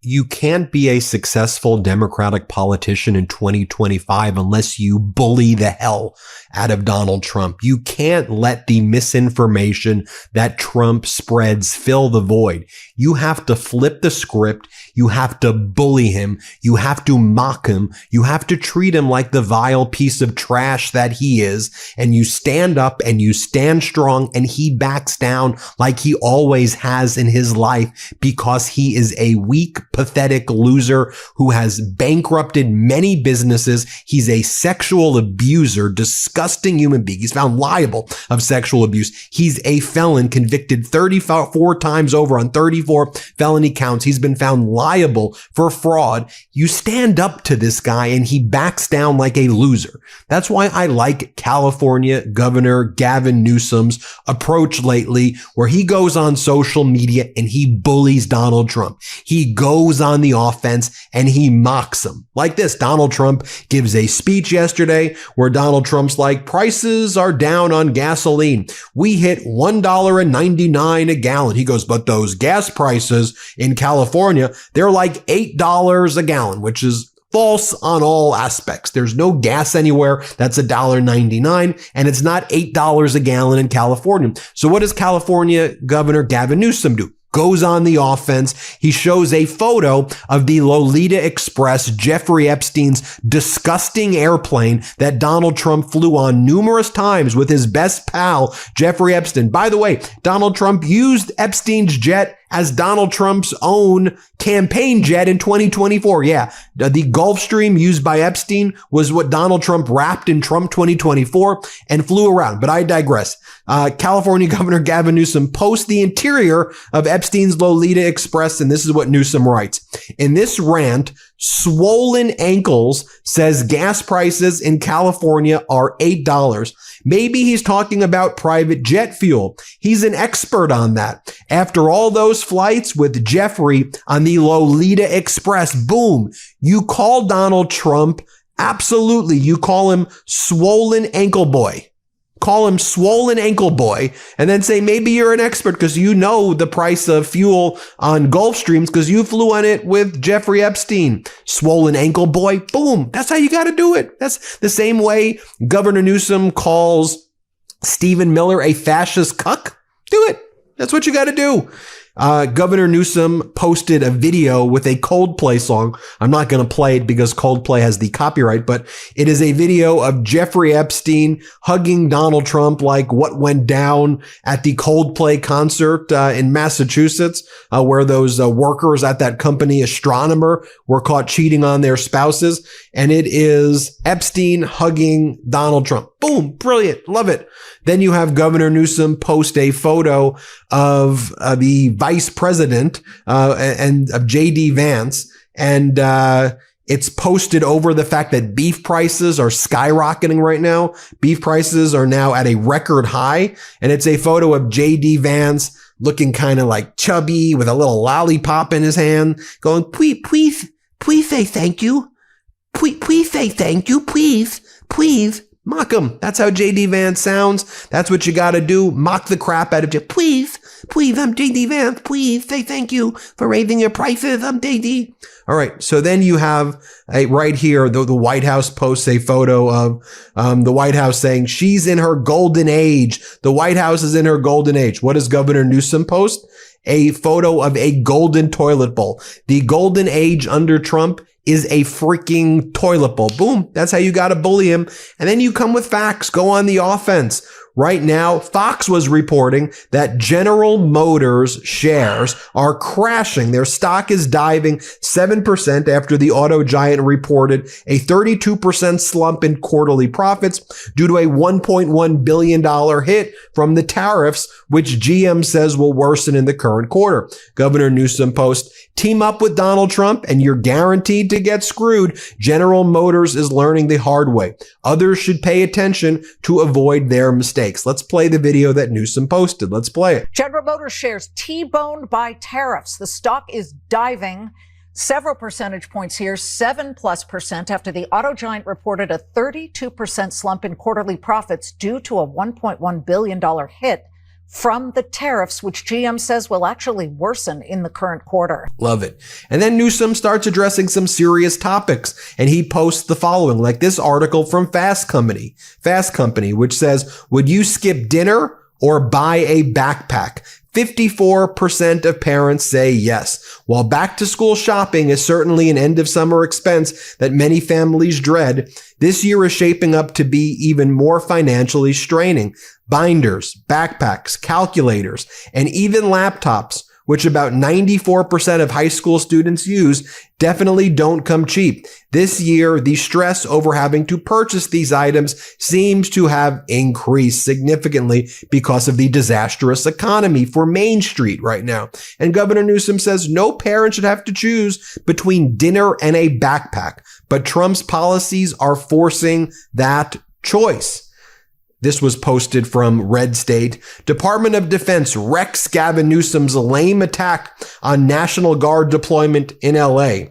You can't be a successful Democratic politician in 2025 unless you bully the hell out of Donald Trump. You can't let the misinformation that Trump spreads fill the void. You have to flip the script. You have to bully him. You have to mock him. You have to treat him like the vile piece of trash that he is. And you stand up and you stand strong, and he backs down like he always has in his life, because he is a weak, pathetic loser who has bankrupted many businesses. He's a sexual abuser, disgusting human being. He's found liable of sexual abuse. He's a felon, convicted 34 times over on 34 felony counts. He's been found liable for fraud. You stand up to this guy and he backs down like a loser. That's why I like California Governor Gavin Newsom's approach lately, where he goes on social media and he bullies Donald Trump. He goes on the offense and he mocks him. Like this, Donald Trump gives a speech yesterday where Donald Trump's like, prices are down on gasoline. We hit $1.99 a gallon. He goes, but those gas prices in California, they're like $8 a gallon, which is false on all aspects. There's no gas anywhere that's $1.99, and it's not $8 a gallon in California. So what does California Governor Gavin Newsom do? Goes on the offense. He shows a photo of the Lolita Express, Jeffrey Epstein's disgusting airplane that Donald Trump flew on numerous times with his best pal, Jeffrey Epstein. By the way, Donald Trump used Epstein's jet as Donald Trump's own campaign jet in 2024. Yeah, the Gulfstream used by Epstein was what Donald Trump wrapped in Trump 2024 and flew around. But I digress. California Governor Gavin Newsom posts the interior of Epstein's Lolita Express, and this is what Newsom writes. In this rant, Swollen Ankles says gas prices in California are $8. Maybe he's talking about private jet fuel. He's an expert on that. After all those flights with Jeffrey on the Lolita Express, boom, you call Donald Trump, absolutely, you call him Swollen Ankle Boy. Call him Swollen Ankle Boy, and then say maybe you're an expert because you know the price of fuel on Gulfstreams because you flew on it with Jeffrey Epstein. Swollen Ankle Boy, boom. That's how you got to do it. That's the same way Governor Newsom calls Stephen Miller a fascist cuck. Do it. That's what you got to do. Governor Newsom posted a video with a Coldplay song. I'm not going to play it because Coldplay has the copyright, but it is a video of Jeffrey Epstein hugging Donald Trump like what went down at the Coldplay concert in Massachusetts, where those workers at that company, Astronomer, were caught cheating on their spouses. And it is Epstein hugging Donald Trump. Boom. Brilliant. Love it. Then you have Governor Newsom post a photo of the vice president and of J.D. Vance. And it's posted over the fact that beef prices are skyrocketing right now. Beef prices are now at a record high. And it's a photo of J.D. Vance looking kind of like chubby with a little lollipop in his hand going, please say thank you. Please say thank you. Please. Mock him. That's how J.D. Vance sounds. That's what you got to do. Mock the crap out of you. Please, I'm J.D. Vance. Please say thank you for raising your prices. I'm J.D. All right. So then you have right here, the White House posts a photo of the White House saying she's in her golden age. The White House is in her golden age. What does Governor Newsom post? A photo of a golden toilet bowl. The golden age under Trump is a freaking toilet bowl. Boom. That's how you got to bully him. And then you come with facts. Go on the offense. Right now, Fox was reporting that General Motors shares are crashing. Their stock is diving 7% after the auto giant reported a 32% slump in quarterly profits due to a $1.1 billion hit from the tariffs, which GM says will worsen in the current quarter. Governor Newsom posts, team up with Donald Trump and you're guaranteed to get screwed. General Motors is learning the hard way. Others should pay attention to avoid their mistakes. Let's play the video that Newsom posted. Let's play it. General Motors shares T-boned by tariffs. The stock is diving several percentage points here, 7+% after the auto giant reported a 32% slump in quarterly profits due to a $1.1 billion hit from the tariffs, which GM says will actually worsen in the current quarter. Love it. And then Newsom starts addressing some serious topics, and he posts the following, like this article from Fast Company, which says, would you skip dinner or buy a backpack? 54% of parents say yes. While back-to-school shopping is certainly an end-of-summer expense that many families dread, this year is shaping up to be even more financially straining. Binders, backpacks, calculators, and even laptops, which about 94% of high school students use, definitely don't come cheap. This year, the stress over having to purchase these items seems to have increased significantly because of the disastrous economy for Main Street right now. And Governor Newsom says no parent should have to choose between dinner and a backpack, but Trump's policies are forcing that choice. This was posted from Red State. Department of Defense wrecks Gavin Newsom's lame attack on National Guard deployment in LA.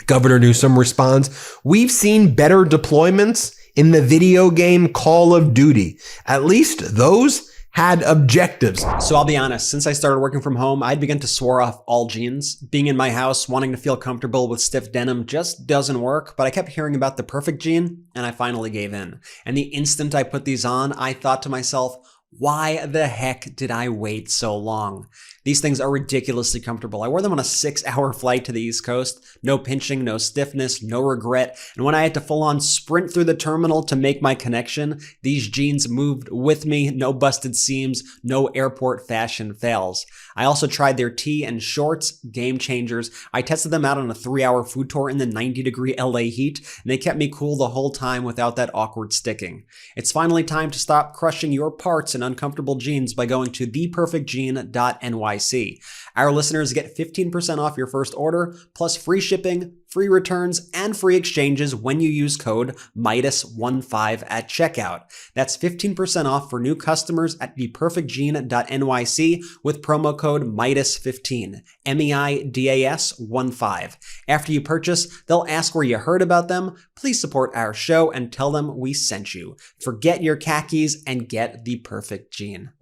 Governor Newsom responds, we've seen better deployments in the video game Call of Duty. At least those had objectives. So I'll be honest, since I started working from home, I'd begun to swear off all jeans. Being in my house, wanting to feel comfortable with stiff denim just doesn't work, but I kept hearing about the perfect jean, and I finally gave in. And the instant I put these on, I thought to myself, why the heck did I wait so long? These things are ridiculously comfortable. I wore them on a 6-hour flight to the East Coast. No pinching, no stiffness, no regret. And when I had to full on sprint through the terminal to make my connection, these jeans moved with me. No busted seams, no airport fashion fails. I also tried their tee and shorts, game changers. I tested them out on a 3-hour food tour in the 90-degree LA heat, and they kept me cool the whole time without that awkward sticking. It's finally time to stop crushing your parts in uncomfortable jeans by going to theperfectjean.nyc. Our listeners get 15% off your first order, plus free shipping, free returns, and free exchanges when you use code MeidasTouch at checkout. That's 15% off for new customers at theperfectjean.nyc with promo code MeidasTouch, MEIDAS15. After you purchase, they'll ask where you heard about them. Please support our show and tell them we sent you. Forget your khakis and get the perfect jean.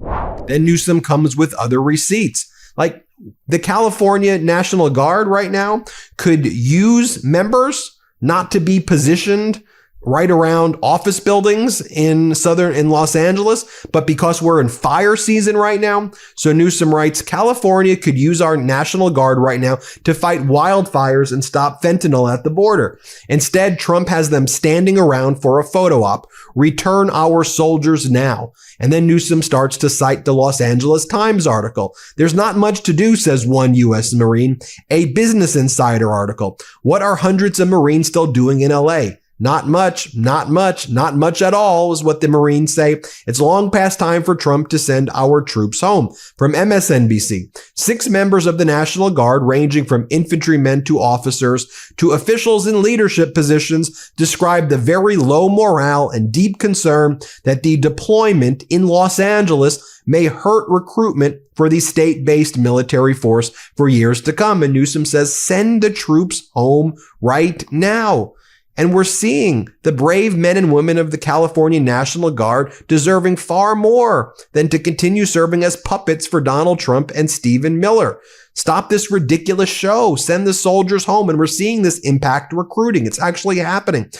Then Newsom comes with other receipts. Like the California National Guard right now could use members not to be positioned right around office buildings in Los Angeles, but because we're in fire season right now. So Newsom writes, California could use our National Guard right now to fight wildfires and stop fentanyl at the border. Instead, Trump has them standing around for a photo op. Return our soldiers now. And then Newsom starts to cite the Los Angeles Times article. There's not much to do, says one U.S. Marine. A Business Insider article. What are hundreds of Marines still doing in L.A.? Not much at all is what the Marines say. It's long past time for Trump to send our troops home. From MSNBC, 6 members of the National Guard, ranging from infantrymen to officers to officials in leadership positions, described the very low morale and deep concern that the deployment in Los Angeles may hurt recruitment for the state-based military force for years to come. And Newsom says, send the troops home right now. And we're seeing the brave men and women of the California National Guard deserving far more than to continue serving as puppets for Donald Trump and Stephen Miller. Stop this ridiculous show. Send the soldiers home. And we're seeing this impact recruiting. It's actually happening.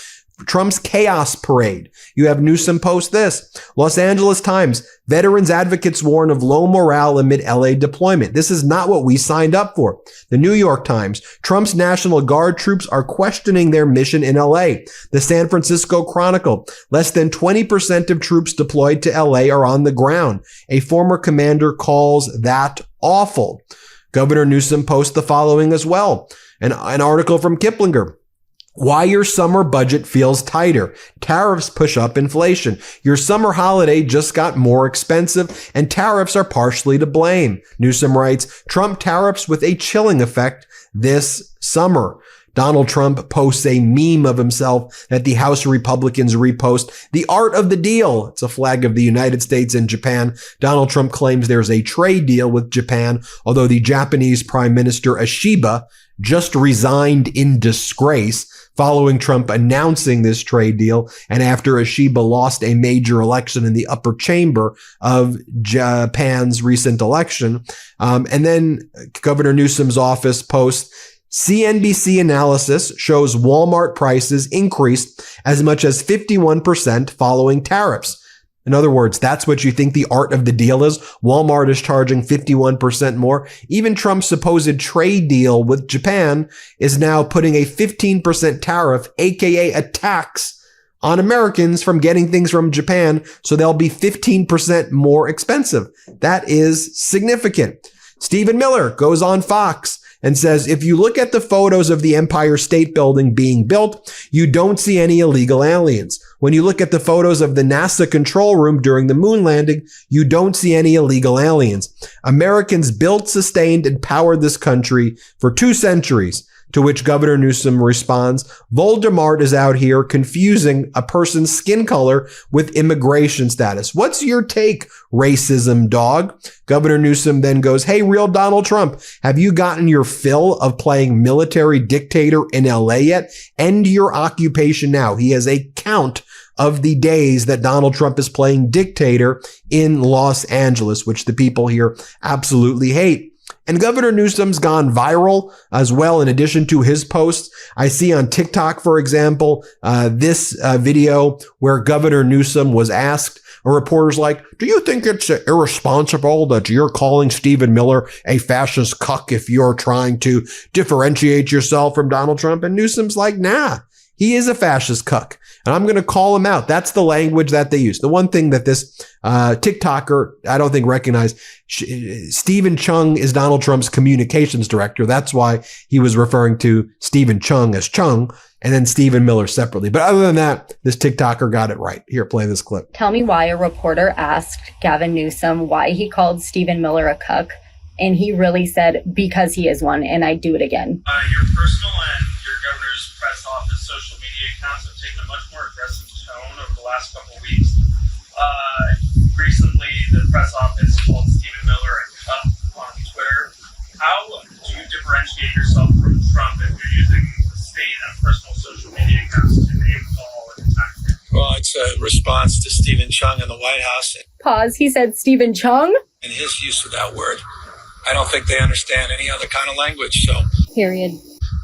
Trump's chaos parade. You have Newsom post this. Los Angeles Times. Veterans advocates warn of low morale amid LA deployment. This is not what we signed up for. The New York Times. Trump's National Guard troops are questioning their mission in LA. The San Francisco Chronicle. Less than 20% of troops deployed to LA are on the ground. A former commander calls that awful. Governor Newsom posts the following as well. An article from Kiplinger. Why your summer budget feels tighter. Tariffs push up inflation. Your summer holiday just got more expensive and tariffs are partially to blame. Newsom writes, Trump tariffs with a chilling effect this summer. Donald Trump posts a meme of himself that the House Republicans repost. The art of the deal. It's a flag of the United States and Japan. Donald Trump claims there's a trade deal with Japan, although the Japanese Prime Minister Ishiba just resigned in disgrace following Trump announcing this trade deal and after Ishiba lost a major election in the upper chamber of Japan's recent election. And then Governor Newsom's office posts, CNBC analysis shows Walmart prices increased as much as 51% following tariffs. In other words, that's what you think the art of the deal is. Walmart is charging 51% more. Even Trump's supposed trade deal with Japan is now putting a 15% tariff, aka a tax, on Americans from getting things from Japan, so they'll be 15% more expensive. That is significant. Stephen Miller goes on Fox and says, if you look at the photos of the Empire State Building being built, you don't see any illegal aliens. When you look at the photos of the NASA control room during the moon landing, you don't see any illegal aliens. Americans built, sustained, and powered this country for 2 centuries. To which Governor Newsom responds, Voldemort is out here confusing a person's skin color with immigration status. What's your take, racism dog? Governor Newsom then goes, hey, real Donald Trump, have you gotten your fill of playing military dictator in LA yet? End your occupation now. He has a count of the days that Donald Trump is playing dictator in Los Angeles, which the people here absolutely hate. And Governor Newsom's gone viral as well. In addition to his posts, I see on TikTok, for example, this video where Governor Newsom was asked, a reporter's like, do you think it's irresponsible that you're calling Stephen Miller a fascist cuck if you're trying to differentiate yourself from Donald Trump? And Newsom's like, nah, he is a fascist cuck. And I'm going to call him out. That's the language that they use. The one thing that this TikToker, I don't think recognized, Stephen Chung is Donald Trump's communications director. That's why he was referring to Stephen Chung as Chung and then Stephen Miller separately. But other than that, this TikToker got it right. Here, play this clip. Tell me why a reporter asked Gavin Newsom why he called Stephen Miller a cuck. And he really said, because he is one, and I'd do it again. Your personal and your governor's press office social media accounts have taken a much more aggressive tone over the last couple of weeks. Recently, the press office called Stephen Miller a cuck on Twitter. How do you differentiate yourself from Trump if you're using state and personal social media accounts to name call and attack him? Well, it's a response to Stephen Chung in the White House. Pause. He said Stephen Chung? And his use of that word. I don't think they understand any other kind of language, so. Period.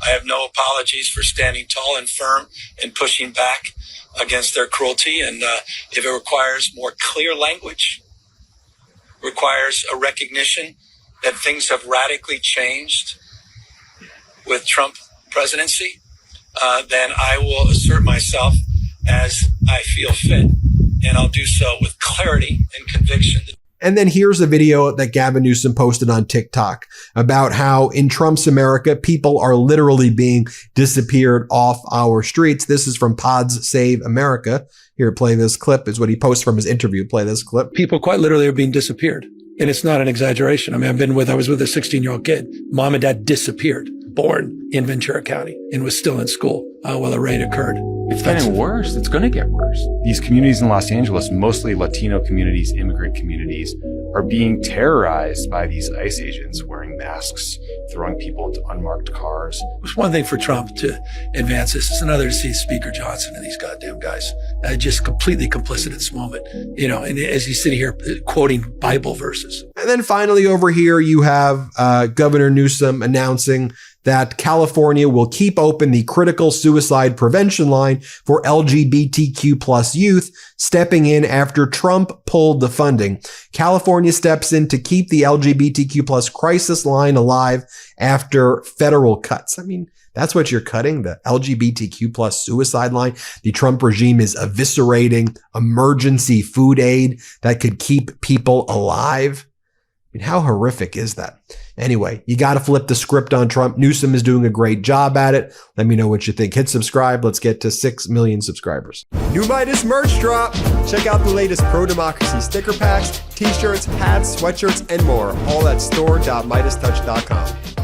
I have no apologies for standing tall and firm and pushing back against their cruelty. And if it requires more clear language, requires a recognition that things have radically changed with Trump presidency, then I will assert myself as I feel fit. And I'll do so with clarity and conviction. And then here's a video that Gavin Newsom posted on TikTok about how in Trump's America, people are literally being disappeared off our streets. This is from Pods Save America. Here, play this clip. Is what he posts from his interview. Play this clip. People quite literally are being disappeared. And it's not an exaggeration. I mean, I was with a 16-year-old kid. Mom and dad disappeared, born in Ventura County and was still in school while a raid occurred. It's getting worse. It's going to get worse. These communities in Los Angeles, mostly Latino communities, immigrant communities, are being terrorized by these ICE agents wearing masks, throwing people into unmarked cars. It's one thing for Trump to advance this. It's another to see Speaker Johnson and these goddamn guys just completely complicit in this moment, you know, and as he's sitting here quoting Bible verses. And then finally over here, you have Governor Newsom announcing that California will keep open the critical suicide prevention line for LGBTQ plus youth, stepping in after Trump pulled the funding. California steps in to keep the LGBTQ plus crisis line alive after federal cuts. I mean, that's what you're cutting, the LGBTQ plus suicide line. The Trump regime is eviscerating emergency food aid that could keep people alive. I mean, how horrific is that? Anyway, you got to flip the script on Trump. Newsom is doing a great job at it. Let me know what you think. Hit subscribe. Let's get to 6 million subscribers. New Meidas merch drop. Check out the latest pro-democracy sticker packs, t-shirts, hats, sweatshirts, and more. All at store.MeidasTouch.com.